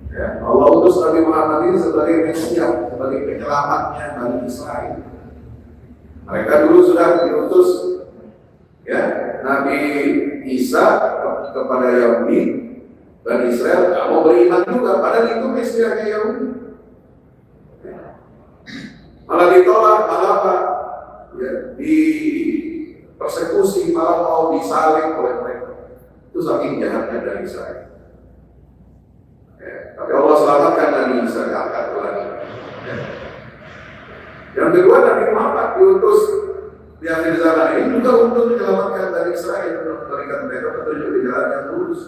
Ya, Allah utus Nabi Muhammad ini sebagai Mesias, sebagai penyelamatnya Bani Israel. Mereka dulu sudah diutus, ya, Nabi Isa kepada Yahudi, Bani Israel tak mau beriman juga, padahal itu Mesiasnya Yahudi. Malah ditolak, malah apa? Ya, di persekusi, malah mau disalib oleh mereka. Itu saking jahatnya dari Israel. Ya, tapi Allah selamatkan Nabi Isa, diangkat lagi. Ya. Yang kedua, Nabi Muhammad diutus di akhir zaman ini juga untuk menyelamatkan dari Israel, untuk memberikan mereka petunjuk di jalan yang lurus,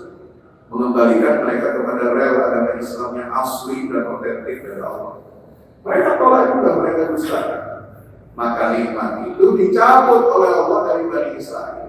mengembalikan mereka kepada rel agama Islam yang asli dan otentik dari Allah. Mereka tolak juga, mereka dustakan. Maka nikmat itu dicabut oleh Allah dari Bani Israel.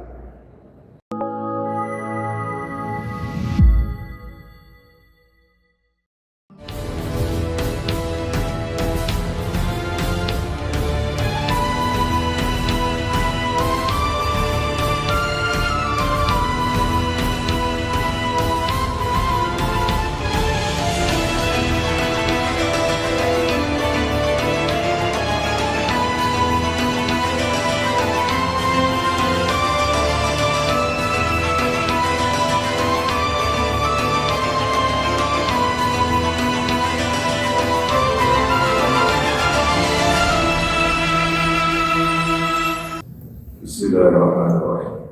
Bismillahirrahmanirrahim.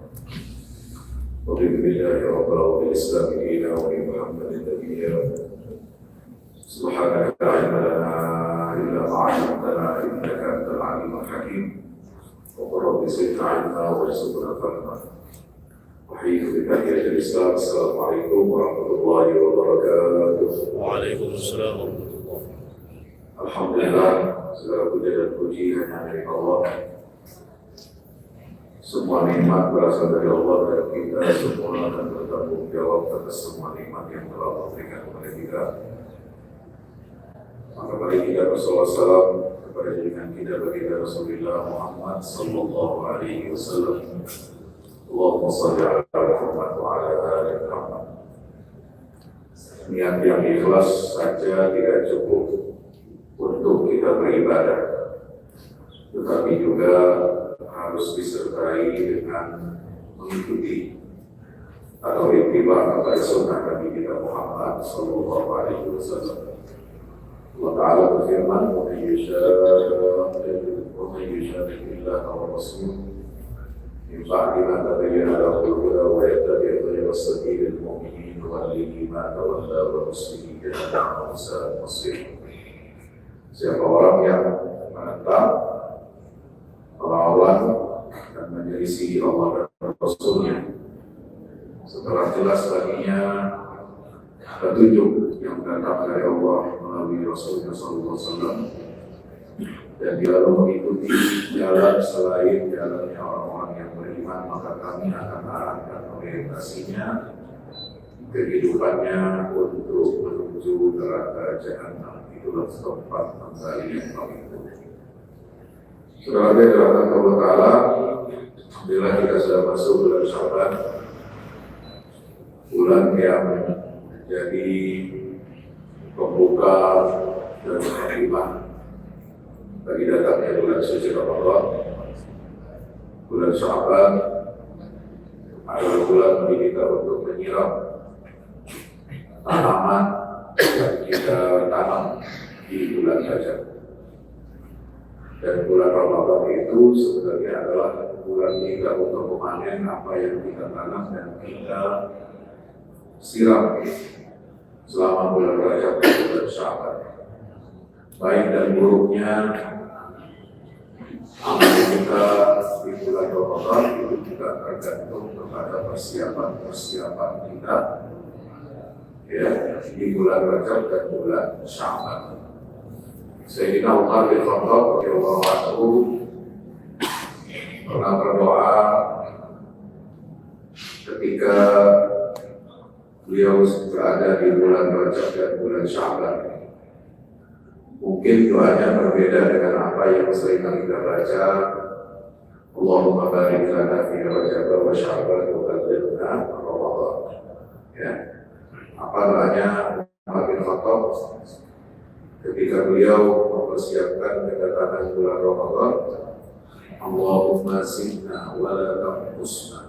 Wabillahi wa Islam ila wa Muhammadin nabiyya. Subhanaka la ilma lana illa ma 'allamtana innaka antal 'alimul hakim. Wa rabbi zidna 'ilma warzuqna fahma. Wahyu bidayah Islam. Assalamualaikum warahmatullahi wabarakatuh. Waalaikumsalam warahmatullahi wabarakatuh. Alhamdulillah, segala puja dan puji hanya dari Allah. Semua nikmat berasal dari Allah, dan kita semua akan bertanggung jawab atas semua nikmat yang telah Allah berikan kepada kita. Maka mari kita bersolawat salam kepada junjungan kita baginda Rasulullah Muhammad sallallahu alaihi wasallam. Allahumma shalli ala Muhammad wa ala ali Muhammad. Niat yang ikhlas saja tidak cukup untuk kita beribadah, tetapi juga harus disertai dengan mengikuti atau ittiba kepada sunnah Nabi kita Muhammad sallallahu alaihi wasallam. Allah Ta'ala berfirman, "Wa man yushaqiqillah wa rasulahu min ba'di ma tabayyana lahu al-huda wa yattabi' ghayra sabilil mu'minin nuwallihi ma tawalla wa nuslihi jahannam wa sa'at masir." Siapa orang yang menentang, melawan dan menyelisih Allah dan Rasulnya setelah jelas baginya petunjuk yang datang dari Allah melalui Rasulnya sallallahu alaihi wasallam, dan dia lalu mengikuti jalan selain jalannya orang-orang yang beriman, maka kami akan arahkan orientasinya kehidupannya untuk menuju neraka jahanam. Itulah tempat kembali yang paling buruk. Saudara dirahmati Allah Ta'ala, alhamdulillah kita sudah masuk bulan Sya'ban, bulan yang menjadi pembuka dan penerima bagi datangnya bulan suci Ramadan. Bulan Sya'ban adalah bulan bagi kita untuk menyiram tanaman yang kita tanam di bulan Rajab. Dan bulan Ramadan itu sebenarnya adalah bulan kita untuk memanen apa yang kita tanam dan kita siram selama bulan Rajab dan bulan Sya'ban. Baik dan buruknya amal kita di bulan Ramadan itu juga tergantung kepada persiapan kita, ya, di bulan Rajab dan bulan Sya'ban. Sayyidina Umar bin Khattab radhiyallahu anhu pernah berdoa ketika beliau berada di bulan Rajab dan bulan Sya'ban. Mungkin doanya berbeda dengan apa yang sering kita baca. Allahumma barik lana fi Rajab wa Sya'ban wa ballighna Ramadan. Ya. Apa doanya Umar bin Khattab ketika beliau mempersiapkan kedatangan bulan Ramadan, Allahumma zidna wa la tanqusna.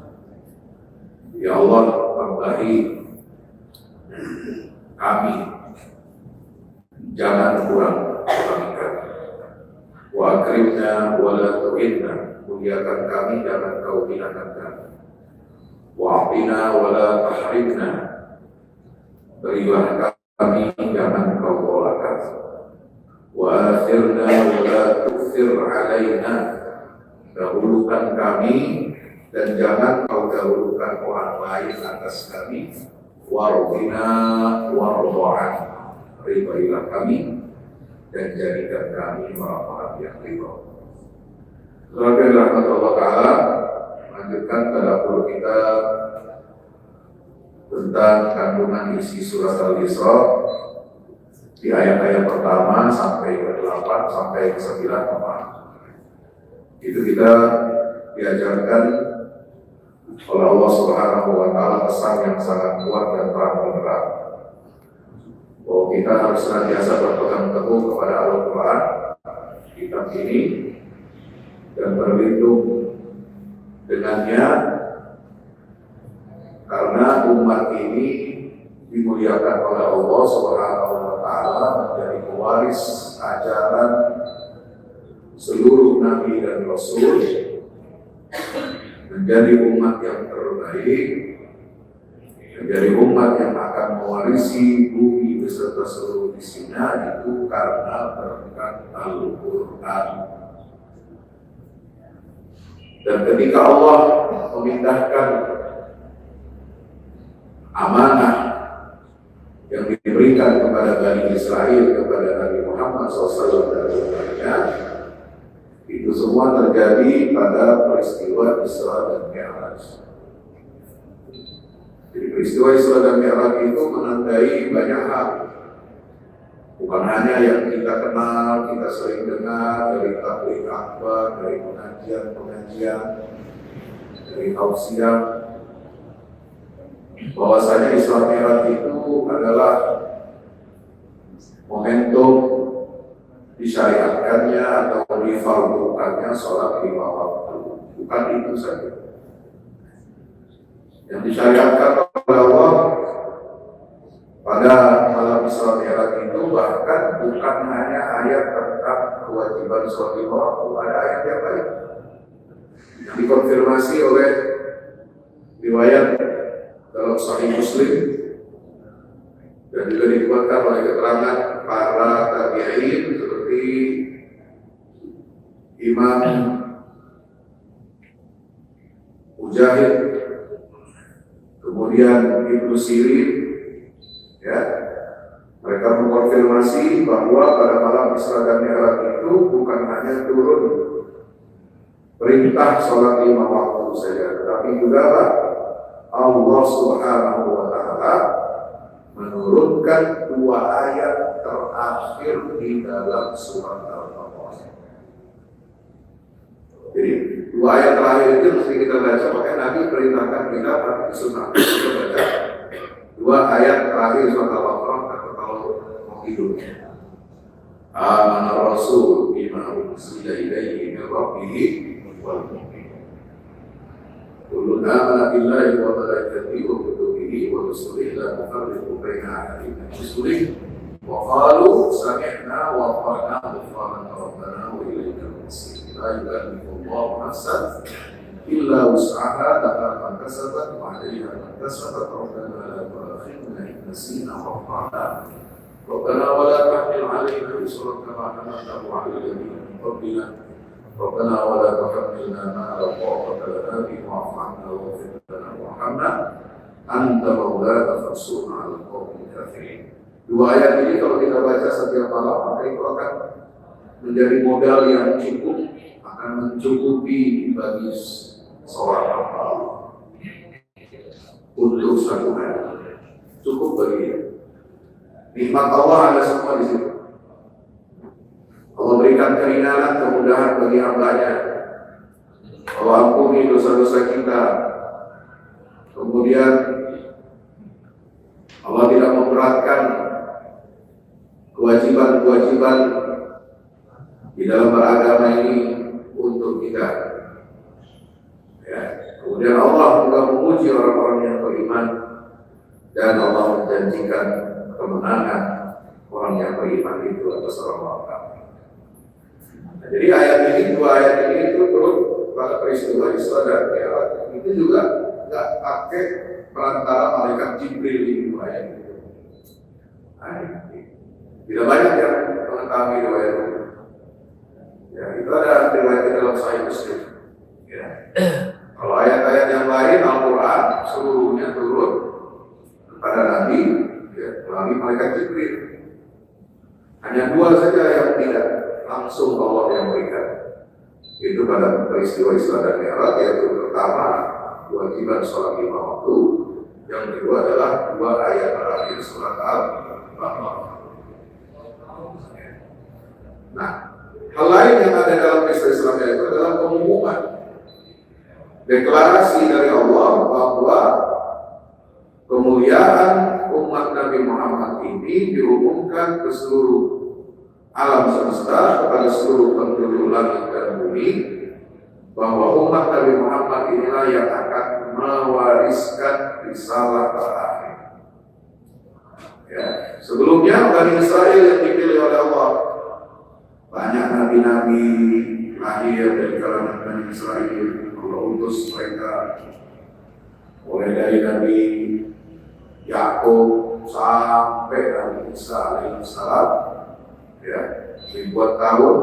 Ya Allah, tambahi kami, jangan kurang kami. Wa akrimna wa la tuhinna, muliakan kami, jangan kau hinakan kami. Wa atina wa la tahrimna, berilah kami, jangan kau tolakkan. Wa athirna wa la tu'thir alaina, dahulukan kami dan jangan kau dahulukan orang lain atas kami. Wardina wardo'an, ridailah kami dan jadikan kami orang-orang yang ridho. Sebagai rahmat Allah Ta'ala, lanjutkan tadabbur kita tentang kandungan isi surat Al-Isra di ayat-ayat pertama sampai ke-8 sampai ke-9. Itu kita diajarkan oleh Allah Subhanahu wa Ta'ala pesan yang sangat kuat dan terang benderang bahwa kita harus senantiasa berpegang teguh kepada Al-Quran, kitab ini, dan berlindung dengannya, karena umat ini dimuliakan oleh Allah Subhanahu wa Ta'ala menjadi pewaris ajaran seluruh nabi dan rasul, menjadi umat yang terbaik, menjadi umat yang akan mewarisi bumi beserta seluruh isinya, itu karena berkat Al-Quran. Dan ketika Allah memindahkan amanah yang diberikan kepada Bani Israel kepada Nabi Muhammad SAW dan umatnya, itu semua terjadi pada peristiwa Isra dan Mi'raj. Jadi peristiwa Isra dan Mi'raj itu menandai banyak hal. Bukan hanya yang kita kenal, kita sering dengar dari tabligh akbar, dari pengajian-pengajian, dari tausiah, bahwasanya Isra Mi'raj itu adalah momentum disyariatkannya atau difardukannya sholat 5 waktu. Bukan itu saja. Yang disyariatkan oleh Allah pada malam Isra Mi'raj itu bahkan bukan hanya ayat tentang kewajiban sholat 5 waktu, ada ayat yang lain yang dikonfirmasi oleh riwayat dalam Sahih Muslim dan juga dikuatkan oleh keterangan para tabi'in seperti Imam Mujahid, kemudian Ibnu Sirin, ya, mereka mengkonfirmasi bahwa pada malam Isra dan Mi'raj itu bukan hanya turun perintah sholat 5 waktu saja, tetapi juga Allah Subhanahu wa Ta'ala menurunkan 2 ayat terakhir di dalam surat Al-Baqarah. Jadi 2 ayat terakhir itu mesti kita baca, makanya Nabi perintahkan kita di sunnah kita baca 2 ayat terakhir surat Al-Baqarah kalau mau hidup. Amana Rasul bima unzila ilaihi min rabbih wal mu'minun. Kullu amana billahi wa malaikatihi wa kutubihi wa rusulihi la nufarriqu baina ahadin min rusulihi wa qalu sami'na wa ata'na ghufranaka rabbana wa ilaikal masir. La yukallifu Allahu nafsan illa wus'aha, laha ma kasabat wa 'alayha ma kasabat, rabbana la tu'akhidhna in nasina aw akhtana, rabbana wa la tahmil 'alaina isran kama hamaltahu 'ala alladhina min qablina, rabbana wa la tuhammilna ma la taqata lana bihi wa'fu 'anna waghfir lana warhamna anta maulana fansurna 'alal qawmil kafirin. 2 ayat ini kalau kita baca setiap malam, maka itu akan menjadi modal yang cukup, akan mencukupi bagi seorang hamba untuk satu hari. Cukup bagi dia. Nikmat Allah ada semua di situ. Allah berikan keringanan, kemudahan bagi hambanya. Allah ampuni dosa-dosa kita. Kemudian Allah tidak memberatkan kewajiban-kewajiban di dalam beragama ini untuk kita. Ya. Kemudian Allah juga memuji orang-orang yang beriman dan Allah menjanjikan kemenangan orang yang beriman itu atas orang-orang kafir. Nah, jadi ayat ini, dua ayat ini itu turun pada peristiwa Isra dan Mi'raj. Itu juga nggak pakai perantara malaikat Jibril di dua ayat itu. Nah, tidak banyak yang mengetahui riwayat itu. Ya, itu ada riwayat di dalam Sahih Muslim. Ya. Kalau ayat-ayat yang lain Al-Quran seluruhnya turun kepada Nabi, ya, melalui malaikat Jibril. Hanya dua saja yang tidak langsung Allah yang berikan. Itu pada peristiwa Isra dan Mi'raj, yaitu pertama kewajiban sholat 5 waktu, yang kedua adalah dua ayat terakhir surat Al-Baqarah. Nah, hal lain yang ada dalam peristiwa Isra Mi'raj itu adalah pengumuman, deklarasi dari Allah bahwa kemuliaan umat Nabi Muhammad ini diumumkan ke seluruh alam semesta, kepada seluruh penduduk langit dan bumi, bahwa umat Nabi Muhammad inilah yang akan mewariskan risalah terakhir. Ya. Sebelumnya Bani Israel yang dipilih oleh Allah, banyak nabi-nabi lahir dari kalangan Bani Israel. Allah utus mereka mulai dari Nabi Yakub sampai Nabi Isa alaihissalam, ya, ribuan tahun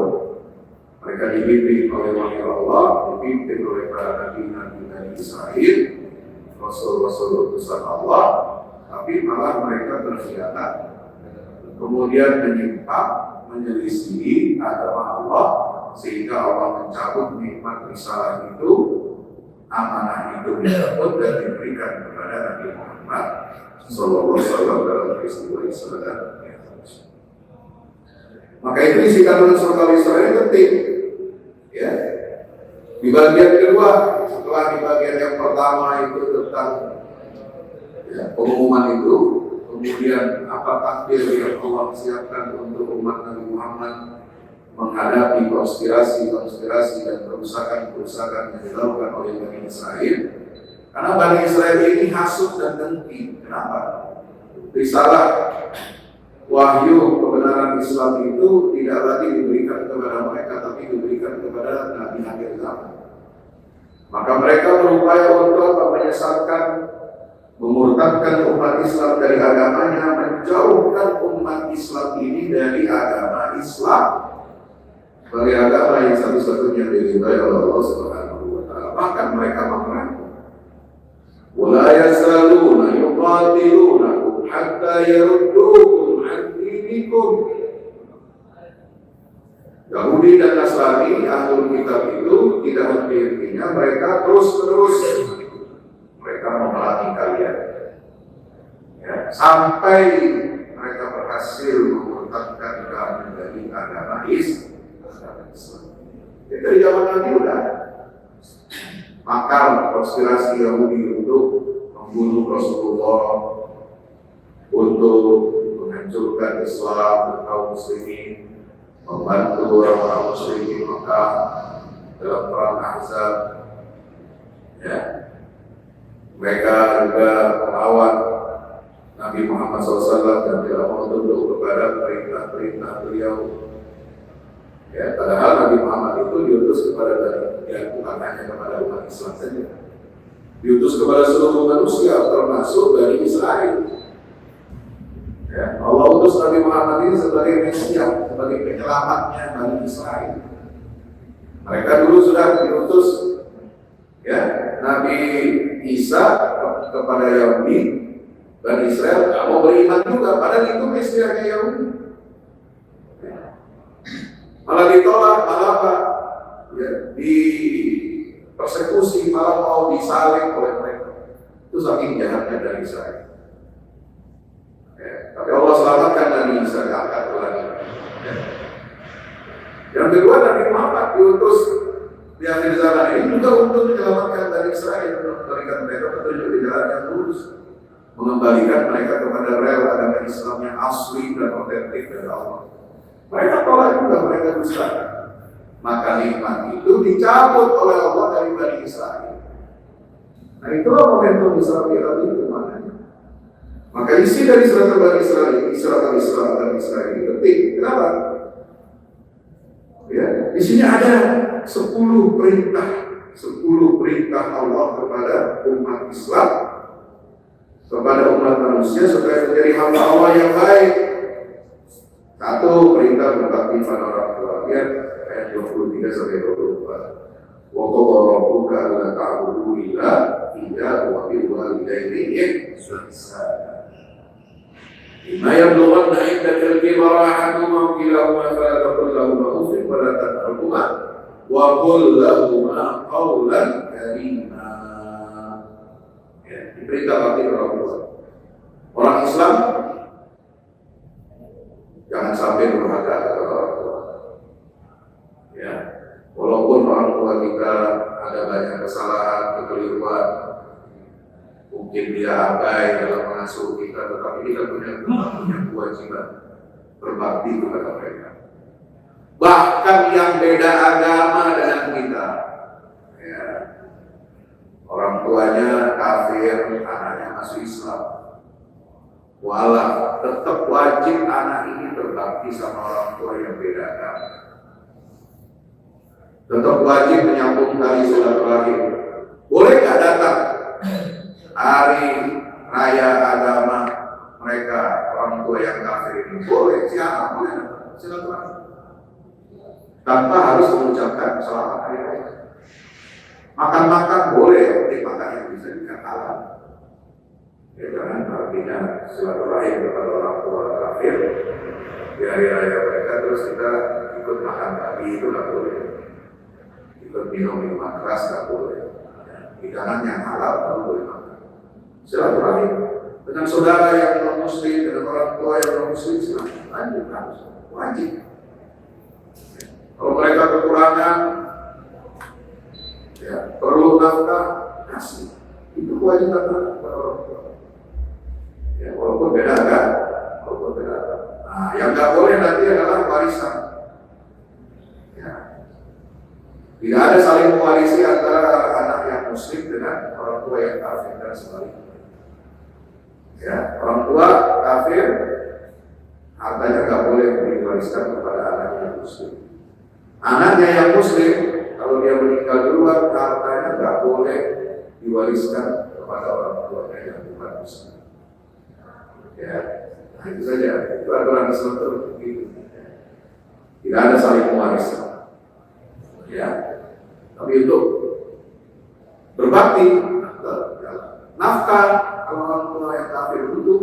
mereka dibimbing oleh wahyu Allah, dipimpin oleh para nabi-nabi Bani Israel, rasul-rasul utusan Allah, tapi malah mereka berkhianat, kemudian menyimpang, menyelisihi agama Allah, sehingga Allah mencabut nikmat risalah itu, amanah itu dicabut dan diberikan kepada Nabi Muhammad Sallallahu Alaihi Wasallam dalam peristiwa Isra dan Mi'raj. Maka itu isi kandungan surat Al-Isra ini penting. Ya. Di bagian kedua, setelah di bagian yang pertama itu tentang ya, pengumuman itu, kemudian apa takdir yang Allah siapkan untuk umat Nabi Muhammad menghadapi konspirasi dan perusakan yang dilakukan oleh Bani Israel. Karena Bani Israel ini hasut dan dengki. Kenapa? Risalah wahyu kebenaran Islam itu tidak lagi diberikan kepada mereka, tapi diberikan kepada Nabi akhir zaman. Maka mereka berupaya untuk menyesatkan, memurtadkan umat Islam dari agamanya, menjauhkan umat Islam ini dari agama Islam sebagai agama yang satu-satunya diridhai oleh Allah Subhanahu wa Ta'ala. Bahkan mereka mengaku, "Wala yazaluna yuqatilunakum hatta yaruddukum an dinikum." Yahudi dan Nasrani, ahlul kitab itu tidak henti-hentinya mereka terus-menerus mereka memerangi kalian, ya, sampai mereka berhasil memurtadkan kamu dari agama Islam. Itu dari zaman Nabi udah makar konspirasi Yahudi untuk membunuh Rasulullah, untuk menghancurkan Islam dan kaum muslimin, membantu orang-orang musyrikin Mekah dalam perang Ahzab. Ya. Mereka juga melawan Nabi Muhammad SAW dan tidak mau tunduk kepada perintah-perintah beliau. Ya, padahal Nabi Muhammad itu diutus kepada bukan hanya kepada umat Islam saja, diutus kepada seluruh manusia, termasuk Bani Israel. Ya, Allah utus Nabi Muhammad ini sebagai Mesias, sebagai penyelamatnya Bani Israel. Mereka dulu sudah diutus, ya, Nabi Isa kepada Yahudi, Bani Israel tidak mau beriman juga, padahal itu Mesiasnya Yahudi. Malah ditolak, malah apa? Ya, di persekusi, malah mau disalib oleh mereka. Itu saking jahatnya dari Israel. Ya, tapi Allah selamatkan Nabi Isa, diangkat lagi. Ya. Yang kedua, Nabi Muhammad diutus di akhir zaman ini juga untuk menyelamatkan dari Israel, memberikan mereka petunjuk di jalan yang lurus, mengembalikan mereka kepada rel agama Islam yang asli dan otentik dari Allah. Mereka tolak juga, mereka dustakan. Maka nikmat itu dicabut oleh Allah dari Bani Israel. Nah itulah momentum Isra Mi'raj itu maknanya. Maka isi dari surat Bani Israel, Isra dan Israel ini penting. Kenapa? Ya, isinya ada 10 perintah Allah kepada umat Islam, kepada umat manusia supaya menjadi hamba Allah yang baik. 1, perintah berbakti pada orang tua. Lihat ayat 23 sampai 24. Wa qad rabbuka alla ta'budu illa iyyahu wa bil walidayni ihsana. Imma yablughanna 'indaka al-kibara ahaduhuma aw kilahuma fala taqul lahumā uffin wa la tanharhumā wa qul lahumā qawlan karīmā. Ya, diperintah bakti kepada orang tua. Orang Islam jangan sampai durhaka kepada orang tua. Ya, walaupun orang tua kita ada banyak kesalahan, kekeliruan, mungkin dia abai dalam mengasuh kita, tetapi kita punya kewajiban berbakti kepada mereka. Bahkan yang beda agama dengan kita, ya, orang tuanya kafir, anaknya masuk Islam, walau tetap wajib anak ini berbakti sama orang tua yang beda agama. Tetap wajib menyambung tali silaturahim. Boleh nggak datang hari raya agama mereka orang tua yang kafir ini? Boleh, siapa boleh silaturahim tanpa harus mengucapkan selamat hari raya. Makan-makan boleh, penting makan yang bisa dikatakan. Ya jangan artinya silaturahim kepada orang tua kafir di hari raya mereka terus kita ikut makan babi, itu nggak boleh. Ikut minum minuman keras nggak boleh. Hidangan yang halal baru boleh makan. Silaturahim dengan saudara yang non muslim, dengan orang tua yang non muslim, silaturahim harus wajib. Kalau mereka kekurangan, ya perlu nafkah, kasih. Itu kewajiban kepada orang tua. Ya, walaupun beda kan, Nah, yang nggak boleh nanti adalah warisan. Ya. Tidak ada saling mewarisi antara anak yang muslim dengan orang tua yang kafir dan sebaliknya. Ya, orang tua kafir hartanya nggak boleh diwariskan kepada anak yang muslim. Anaknya yang muslim kalau dia meninggal duluan hartanya nggak boleh diwariskan kepada orang tuanya yang bukan muslim. Ya, nah itu saja. Itu aturan Islam itu begitu. Tidak ada saling mewariskan. Ya, tapi untuk berbakti, nafkah kalau orang tua yang kafir butuh,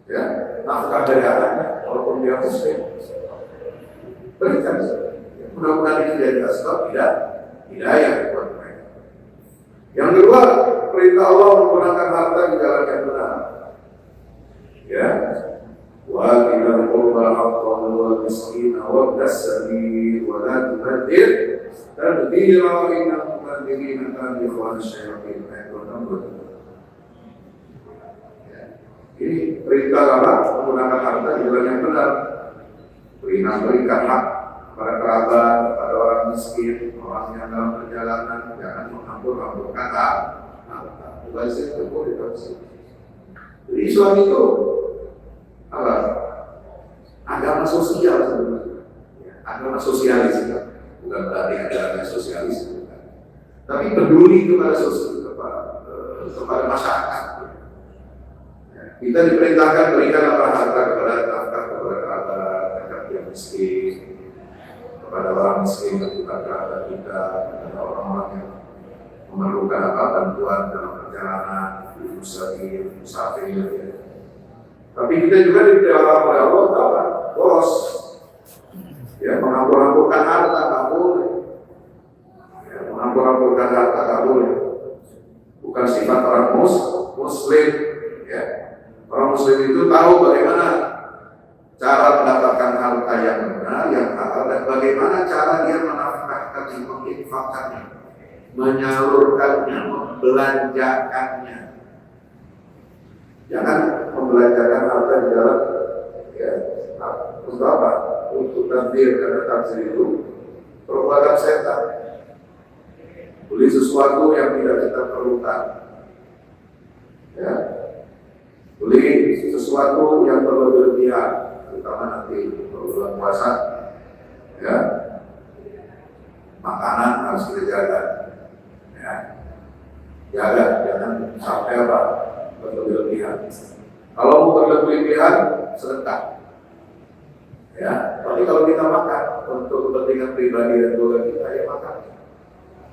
ya, nafkah dari anaknya, walaupun dia muslim, berikan. Mudah-mudahan ini jadi sebab hidayah buat mereka. Yang kedua, perintah Allah menggunakan harta di jalan yang benar. Ya, wa qila qurba haqqan wal miskin wa as-sabil wa la tubaddir tadbira innal mubaddirina kanu ikhwan syayatin. Ini perintah Allah menggunakan harta di jalan yang benar. Berikan hak kepada kerabat, kepada orang miskin, orang yang dalam perjalanan, jangan menghambur-hamburkan harta. Bahasa itu boleh tafsir. Jadi Islam itu apa? Agama sosial sebenarnya. Agama sosialis, bukan berarti agama sosialis, bukan. Tapi peduli kepada sosial, kepada masyarakat. Kita diperintahkan berikan harta kepada nafkah kepada kerabat yang miskin, kepada orang miskin yang bukan kerabat kita, kepada orang-orang yang memerlukan bantuan dalam perjalanan, musafir. Tapi kita juga diperintahkan oleh Allah boros, ya menghambur-hamburkan harta tak boleh, ya, menghambur-hamburkan harta tak boleh. Bukan sifat orang muslim, ya. Orang muslim itu tahu bagaimana cara mendapatkan harta yang benar, yang halal, dan bagaimana cara dia menafkahkannya, menginfakkannya, menyalurkannya, membelanjakannya. Jangan membelanjakan harta di dalam ya, untuk apa? Untuk takdir, karena takdir itu perbuatan setan. Beli sesuatu yang tidak kita perlukan, ya. Beli sesuatu yang berlebihan, terutama nanti bulan puasa, ya. Makanan harus kita jaga, ya. Jaga, jangan sampai apa berlebihan. Kalau mau berlebihan, sedekah. Ya, tapi kalau kita makan untuk kepentingan pribadi dan keluarga kita, ya makan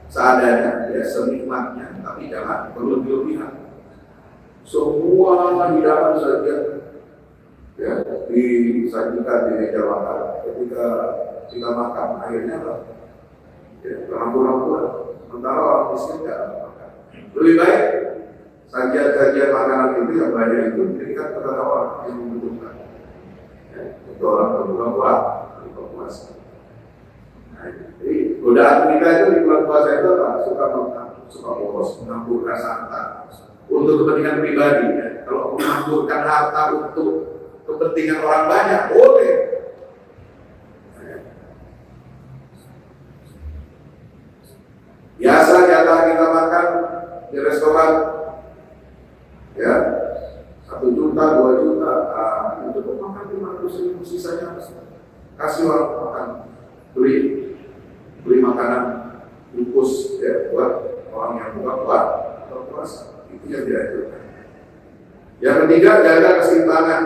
seadanya, ya senikmatnya, tapi jangan berlebihan. Semua hidangan saja ya disajikan di meja makan. Ketika kita makan, akhirnya ya, rampur-rampur. Sementara orang miskin tidak makan. Lebih baik sajian-sajian makanan itu yang banyak itu diberikan kepada orang yang membutuhkan. Ya, untuk orang berbuka puasa. Nah, jadi godaan kita itu di bulan puasa itu apa? Suka boros, mengamburkan harta untuk kepentingan pribadi. Ya. Kalau mengamburkan harta untuk kepentingan orang banyak, boleh. Ya. Biasa jatah kita makan di restoran, ya 1 juta, 2 juta, untuk makan 500.000, sisanya kasih orang makan, beli makanan bungkus ya buat orang yang buka puasa. Itu yang dianjurkan. Yang ketiga, jaga keseimbangan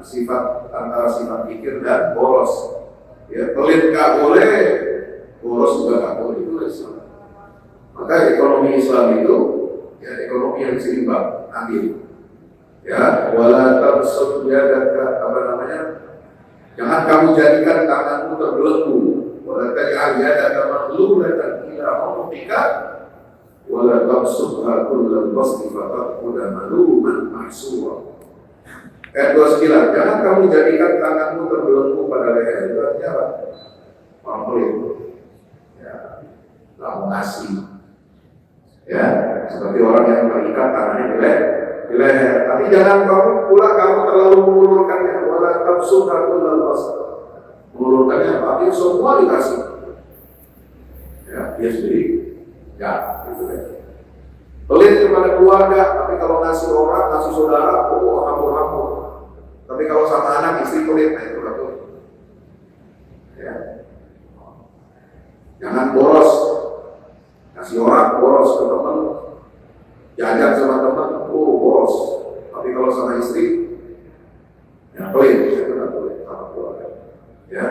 sifat antara sifat pikir dan boros. Ya, pelit nggak boleh, boros juga nggak boleh, itu Islam. Maka ekonomi Islam itu ya ekonomi yang seimbang, adil. Ya, wala tabsut yadaka, apa namanya? Jangan kamu jadikan tanganmu terbelenggu. Wala taj'al yadaka maghlulatan ila unuqika wala tabsutha kullal basti fataqula maluman mahsura. Ayat 29, jangan kamu jadikan tanganmu terbelenggu pada leher. Itu artinya apa? Pelit. Ya, nggak mau ngasih. Ya, seperti orang yang mengikat tangannya di leher. Tapi jangan kamu terlalu mengulurkannya. Wala tabsutha kullal basti. Mengulurkannya apa? Artinya semua dikasih. Ya, dia sendiri. Ya, gitu ya. Pelit kepada keluarga, tapi kalau ngasih orang, ngasih saudara, hambur-hambur. Tapi kalau sama anak, istri pelit, nah itu gak boleh. Ya. Jangan boros. Ngasih orang, boros ke teman. Jajan sama teman, boros. Tapi kalau sama istri, ya pelit, itu gak boleh sama keluarga. Ya.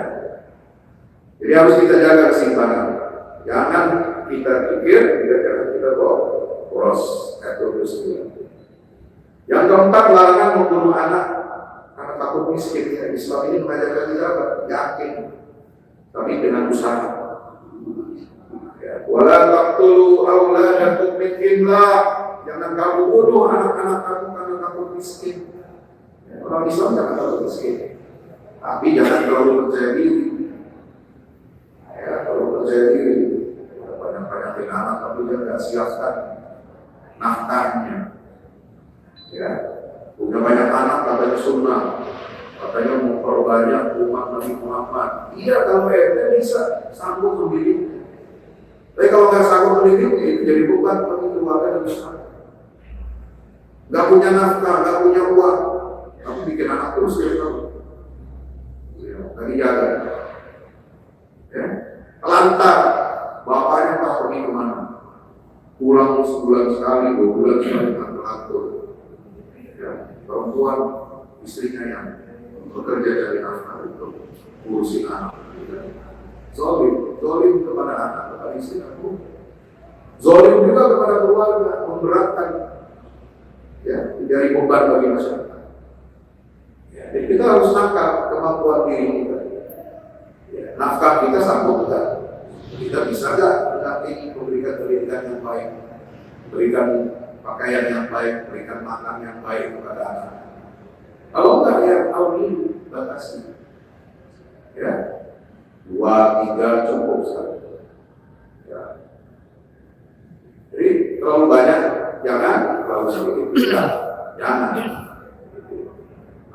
Jadi harus kita jaga keseimbangan. Jangan kita pikir, jangan kita boros. Ayat 29. Yang keempat, larangan membunuh anak karena takut miskin. Ya, Islam ini mengajarkan kita apa? Yakin, tapi dengan usaha. Ya, wala taqtulu auladakum min imlaq. Jangan kamu bunuh anak-anak kamu karena takut miskin. Ya, orang Islam jangan takut miskin, tapi jangan terlalu percaya diri. Ya, kalau percaya diri, banyak-banyakin anak tapi dia nggak siapkan nafkahnya. Ya, udah banyak anak katanya sunnah, katanya mau perbanyak umat Nabi Muhammad. Iya, kalau ente bisa sanggup sendiri. Tapi kalau nggak sanggup sendiri, itu jadi beban bagi keluarga dan besar. Nggak punya nafkah, nggak punya uang, tapi bikin anak terus ya tahu. Ya, lagi jaga. Ya, lantar, bapaknya tak pergi kemana? Pulang sebulan sekali, 2 bulan sekali, ngatur. Ya, perempuan istrinya yang bekerja dari nafkah itu urusin anak. Zolim kepada anak, kepada istri aku. Zolim juga kepada keluarga, memberatkan. Ya, dari beban bagi masyarakat. Ya, jadi kita harus nangkap kemampuan diri kita. Ya, nafkah kita sanggup enggak? Kita bisa enggak nanti memberikan pendidikan yang baik, berikan pakaian yang baik, berikan makan yang baik kepada anak. Kalau enggak ya tahun ini batasi. Ya, 2, 3 cukup sekali. Ya. Jadi terlalu banyak jangan, terlalu sedikit ya, jangan.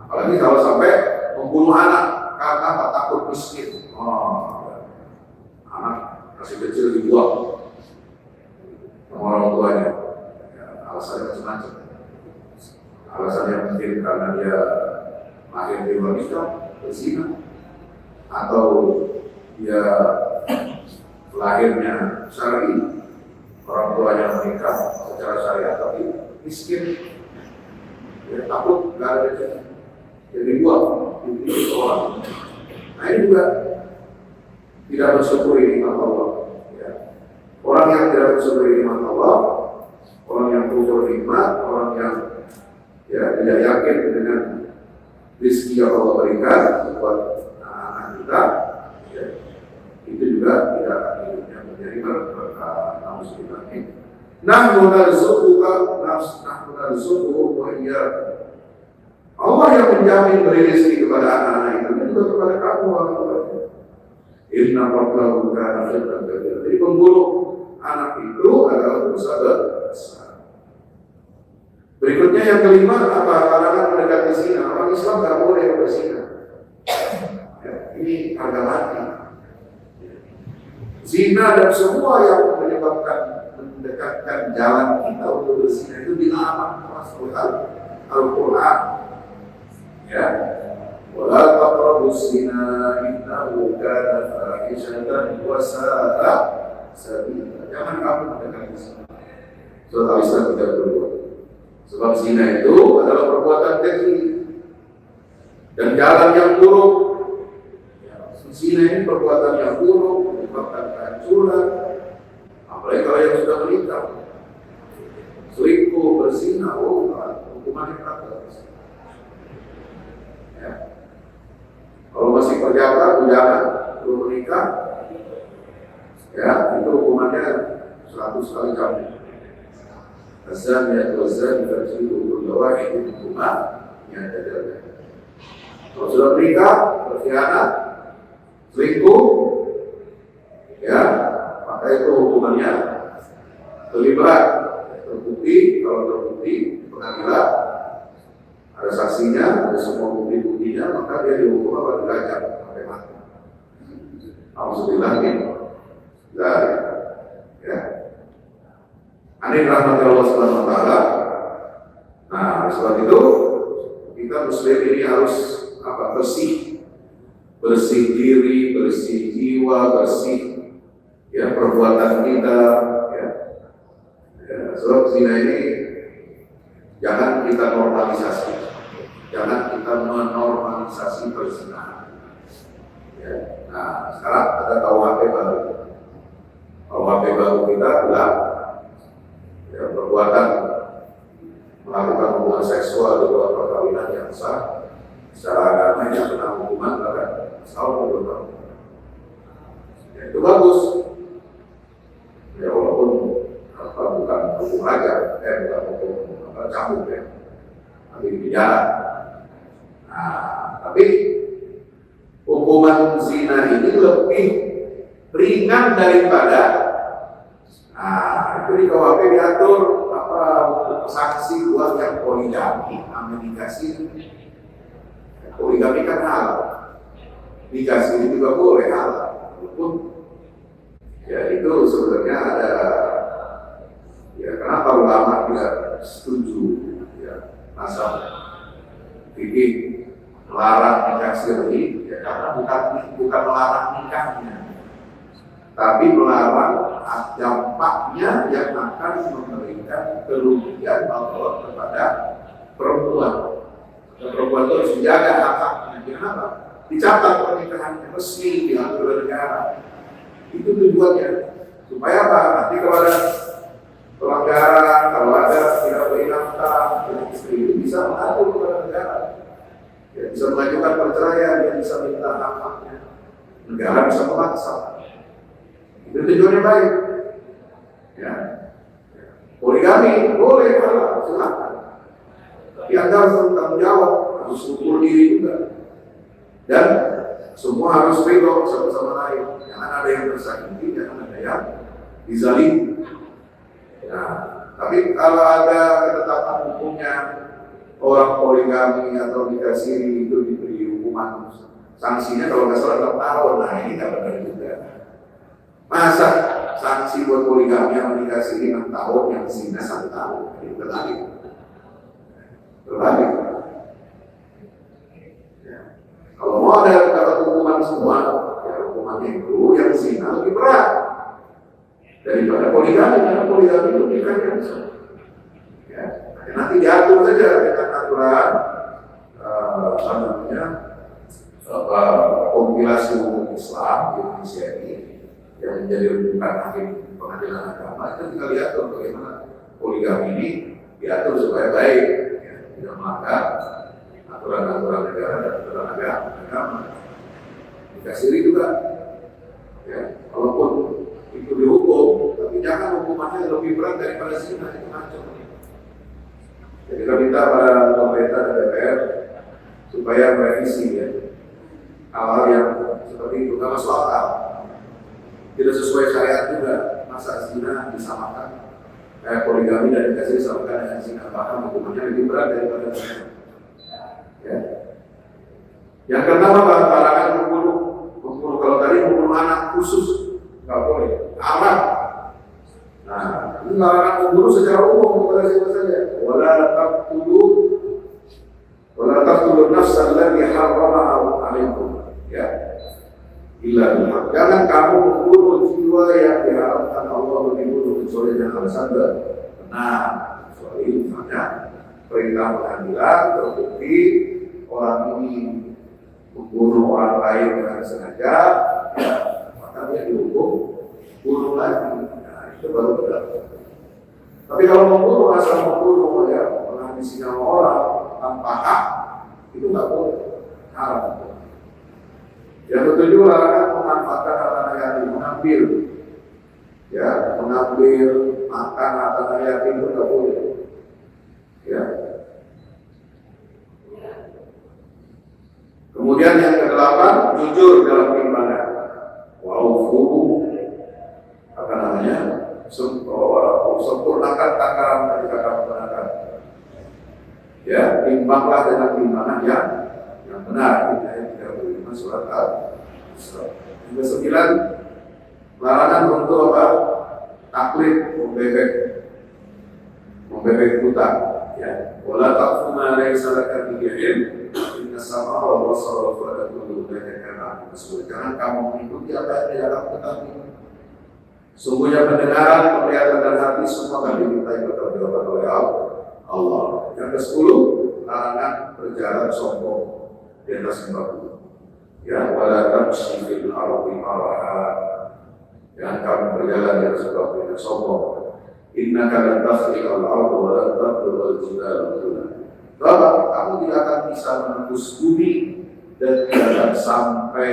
Apalagi kalau sampai membunuh anak karena takut miskin. Anak masih kecil dibuang sama orang tuanya. Ya, alasannya macam-macam. Alasannya mungkin karena dia lahir di luar nikah, berzina, atau dia lahirnya syar'i, orang tuanya menikah secara syariat tapi miskin, dia takut nggak ada rezeki, jadi buang itu seorang. Nah ini juga tidak bersyukuri nikmat Allah. Ya. Orang yang tidak bersyukuri nikmat Allah, orang yang kufur nikmat, orang yang tidak yakin dengan rezeki yang Allah berikan buat anak-anak kita, ya, itu juga tidak akan hidupnya menjadi berkah. Nahnu narzuquka wa iyyakum. Allah yang menjamin beri rezeki kepada anak-anak itu dan juga kepada kamu orang tua. Inna fadlahu kana khairan katsira. Jadi pembunuh anak itu adalah dosa besar. Berikutnya yang kelima, apa? Larangan mendekati zina. Orang Islam tidak boleh berzina. Ya, ini harga mati. Zina dan semua yang menyebabkan mendekatkan jalan kita untuk berzina itu dilarang oleh Al-Quran. Ya, wala taqrabuz zina innahu kana fahishatan wa sa'a sabila. Jangan kamu mendekati zina. Surat Al-Isra 32. Sebab zina itu adalah perbuatan keji dan jalan yang buruk. Zina ini perbuatan yang buruk, menyebabkan kehancuran. Apalagi kalau yang sudah menikah, selingkuh, berzina, hukumannya berat. Ya. Kalau masih perjaka, bujangan, belum menikah, ya itu hukumannya 100 kali cambuk. Azan terjadi bawah itu hukuman yang ada. Kalau sudah menikah, berkhianat, selingkuh, ya maka itu hukumannya lebih berat. Terbukti, kalau terbukti pengadilan ada saksinya, ada semua bukti-buktinya, maka dia dihukum apa derajat sampai mati. Alhamdulillah ini, ya. Ini rahmat Allah Subhanahu Wa Taala. Nah, sebab itu kita Muslim ini harus bersih diri, bersih jiwa, bersih ya perbuatan kita. Ya. Sebab zina ini jangan kita normalisasi, jangan kita menormalisasi perzinahan. Ya. Nah, sekarang ada KUHP baru. KUHP baru kita adalah ya, perbuatan melakukan hubungan seksual di luar perkawinan yang sah secara agama yang kena hukuman bahkan setahun 2 tahun. Ya, itu bagus. Ya walaupun bukan hukum aja, bukan hukum cambuk ya, tapi pidana. Nah, tapi hukuman zina ini lebih ringan daripada itu di KUHP diatur sanksi buat yang poligami, dikasih. Poligami kan halal, dikasih juga boleh halal, walaupun ya itu sebenarnya ada ya kenapa ulama tidak setuju ya asal fikih melarang nikah siri ya karena bukan melarang nikahnya, tapi melarang dampaknya yang akan memberikan kerugian Allah kepada perempuan. Dan perempuan itu harus menjaga hak-haknya. Kenapa? Dicatat pernikahannya resmi diatur negara. Itu tujuannya. Supaya apa? Nanti kalau ada pelanggaran, kalau ada tidak beri nafkah, istri itu bisa mengatur kepada negara. Ya, bisa mengajukan perceraian, dia bisa minta hak-haknya. Negara bisa memaksa. Itu tujuannya baik. Ya. Poligami boleh halal, silakan. Tapi Anda harus bertanggung jawab, harus ukur diri juga. Dan semua harus ridho satu sama lain. Jangan ada yang tersakiti, jangan ada yang dizalimi. Nah, Tapi kalau ada ketetapan hukumnya orang poligami atau nikah siri itu diberi hukuman sanksinya kalau nggak salah 6 tahun, nah ini nggak benar juga. Masa sanksi buat poligami atau nikah siri 6 tahun, yang zina 1 tahun, ini terbalik. Ya. Kalau mau ada dapat hukuman semua, ya hukumannya itu yang zina lebih berat daripada poligami, karena poligami itu nikah yang besar. Ya. Nanti diatur saja dengan aturan kompilasi hukum Islam di Indonesia ini yang menjadi rujukan hakim pengadilan agama. Itu kita lihat bagaimana poligami ini diatur supaya baik, ya, tidak melanggar aturan-aturan negara dan aturan agama. Nikah siri juga, ya, walaupun itu dihukum, tapi jangan hukumannya lebih berat daripada zina, itu macam. Jadi kita minta pada pemerintah dan DPR supaya merevisi, ya, hal-hal yang seperti itu. Nggak masuk akal, tidak sesuai syariat juga. Masa zina disamakan, poligami dan nikah siri disamakan dengan zina, bahkan hukumannya lebih berat daripada zina. Ya. Yang pertama, larangan membunuh. Kalau tadi membunuh anak khusus nggak boleh, haram. Nah, ini larangan membunuh secara umum kepada siapa saja. Wala taqtulu nafsan allati harrama alaikum. Ya. Illa bil haqq. Jangan kamu membunuh jiwa yang diharamkan Allah dibunuh kecuali dengan alasan benar. Kecuali misalnya perintah pengadilan terbukti orang ini membunuh orang lain dengan sengaja, ya, maka dia dihukum bunuh lagi. Nah, itu baru benar. Tapi kalau membunuh asal membunuh, ya, menghabisi nyawa orang tanpa hak, itu nggak boleh, haram. Yang ketujuh, larangan memanfaatkan harta yatim, mengambil, ya, mengambil makan harta yatim itu nggak boleh, ya. Kemudian yang ke-8, jujur dalam timbangan. Apa namanya? Sempurnakan takaran ketika kamu menakar. Ya, timbanglah dengan timbangan yang benar. Tidak boleh surat Al-Isra. Yang ke-9, larangan untuk apa? Taklid, membebek buta. Ya, wala taqfu ma laysa laka bihi ilm. Sama Allah Sallallahu Alaihi Wasallam. Jangan kamu mengikuti apa yang tidak kamu ketahui. Sungguhnya pendengaran, penglihatan dan hati semua akan dimintai pertanggungjawaban oleh Allah. Yang ke-10, larangan berjalan sombong di atas muka bumi. Ya, wala tamshi fil ardi maraha. Jangan kamu berjalan di atas muka bumi dengan sombong. Innaka lan takhriqa al-ardha wa lan tablughal al-jibala tula. Bahwa kamu tidak akan bisa menembus bumi dan tidak akan sampai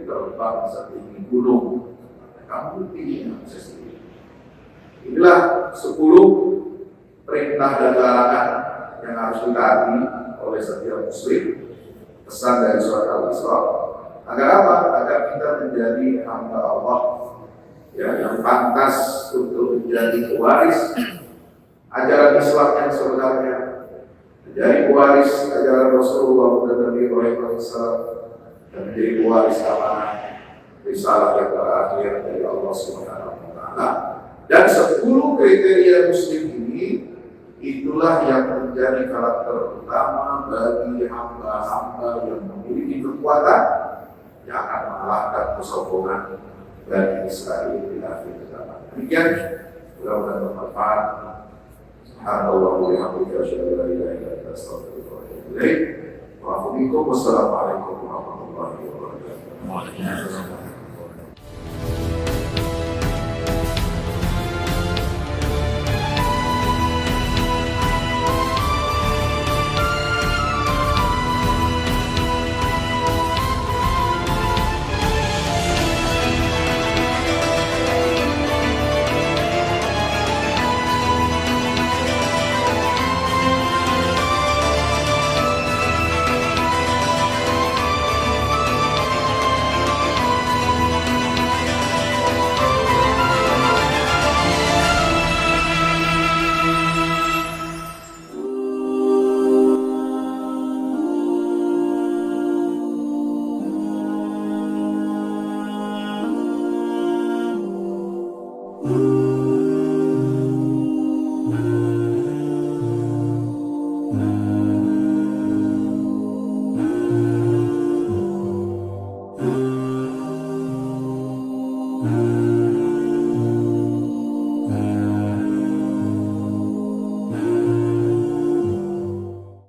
terbang setinggi gunung. Kamu tinggi sendiri. Inilah 10 perintah dan larangan yang harus ditaati oleh setiap muslim. Pesan dari surat Al-Isra. Agar apa? Agar kita menjadi hamba Allah, ya, yang pantas untuk menjadi pewaris ajaran Islam yang sebenarnya. Menjadi pewaris ajaran Rasulullah dan Nabi Muhammad SAW, dan menjadi pewaris amanah risalah yang terakhir dari Allah Subhanahu wa Ta'ala. Dan 10 kriteria muslim ini itulah yang menjadi karakter utama bagi hamba-hamba yang memiliki kekuatan yang akan mengalahkan kesombongan Bani Israel di akhir zaman. Demikian, mudah-mudahan bermanfaat. Subhanallah wa bihamdihi asyhadu an la ilaha illa anta astaghfiruka wa atubu ilaik. Wa assalamualaikum warahmatullahi wabarakatuh.